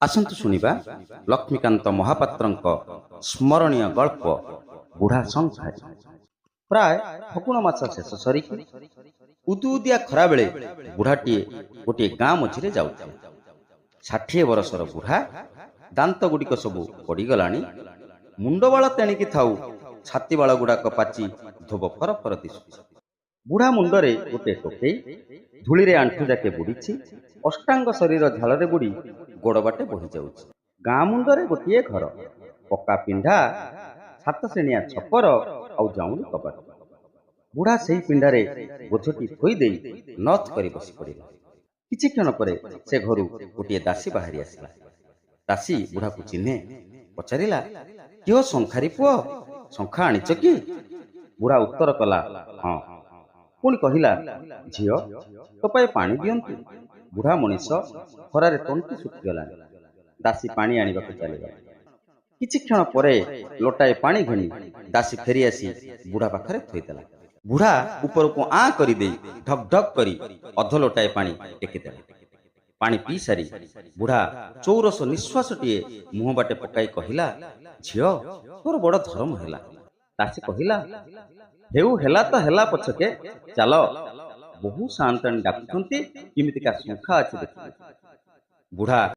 ଆସନ୍ତୁ ଶୁଣିବା ଲକ୍ଷ୍ମୀକାନ୍ତ ମହାପାତ୍ରଙ୍କ ସ୍ମରଣୀୟ ଗଳ୍ପ ବୁଢ଼ା ଶଙ୍ଖାରି। ପ୍ରାୟ ଫଗୁଣ ମାସ ଶେଷ ସରିକି ଉଦୁଉଦିଆ ଖରାବେଳେ ବୁଢ଼ାଟିଏ ଗୋଟିଏ ଗାଁ ମଝିରେ ଯାଉଥିଲା। 60 ବର୍ଷର ବୁଢ଼ା, ଦାନ୍ତ ଗୁଡ଼ିକ ସବୁ ପଡ଼ିଗଲାଣି, ମୁଣ୍ଡବାଳ ତେଣିକି ଥାଉ, ଛାତିବାଳ ଗୁଡ଼ାକ ପାଚି ଧୋବ ଫର ଫର ଦିଶୁଛି। ବୁଢ଼ା ମୁଣ୍ଡରେ ଗୋଟିଏ ଟୋକେଇ, ଧୂଳିରେ ଆଣ୍ଠୁ ଯାକେ ବୁଡ଼ିଛି, ଅଷ୍ଟାଙ୍ଗ ଶରୀର ଝାଳରେ ବୁଡ଼ି ଗୋଡ଼ ବାଟେ ବୋହି ଯାଉଛି। ଗାଁ ମୁଣ୍ଡରେ ଗୋଟିଏ ଘର, ପକ୍କା ପିଣ୍ଡା, 7 ଶ୍ରେଣିଆ ଛପର ଆଉ ଜାଉଁଳି କବାଟ। ବୁଢ଼ା ସେହି ପିଣ୍ଡାରେ ବୋଝଟି ଥୋଇ ଦେଇ ନଥ କରି ବସି ପଡ଼ିଲା। କିଛି କ୍ଷଣ ପରେ ସେ ଘରୁ ଗୋଟିଏ ଦାସୀ ବାହାରି ଆସିଲା। ଦାସୀ ବୁଢ଼ାକୁ ଚିହ୍ନେ, ପଚାରିଲା, କିଓ ଶଙ୍ଖାରି ପୁଅ, ଶଙ୍ଖା ଆଣିଛ କି? ବୁଢ଼ା ଉତ୍ତର କଲା, ହଁ। ପୁଣି କହିଲା, ଝିଅ, ତୋ ପାଇଁ ପାଣି ଦିଅନ୍ତୁ। ବୁଢ଼ା ମଣିଷ, ଖରାରେ ତଣ୍ଟି ଶୁଖିଗଲାଣି। ଦାସୀ ପାଣି ଆଣିବାକୁ ଚାଲିଗଲା। କିଛି କ୍ଷଣ ପରେ ଲୋଟାଏ ପାଣି ଘେନି ଦାସୀ ଫେରିଆସି ବୁଢ଼ା ପାଖରେ ଥୋଇଦେଲା। ବୁଢ଼ା ଉପରକୁ ଆଁ କରିଦେଇ ଢକ୍ ଢକ୍ କରି ଅଧ ଲୋଟାଏ ପାଣି ଟେକିଦେଲା। ପାଣି ପିଇ ସାରି ବୁଢ଼ା ଚୌରସ ନିଶ୍ୱାସଟିଏ ମୁହଁ ବାଟେ ପକାଇ କହିଲା, ଝିଅ, ତୋର ବଡ଼ ଧର୍ମ ହେଲା। ଦାସୀ କହିଲା, ହେଉ, ହେଲା ତ ହେଲା ପଛକେ, ଚାଲ, ବହୁ ସାଆନ୍ତାଣୀ ଡାକୁଛନ୍ତି, କିମିତିକା ଶଙ୍ଖା ଅଛି ଦେଖିବୁ। ବୁଢ଼ା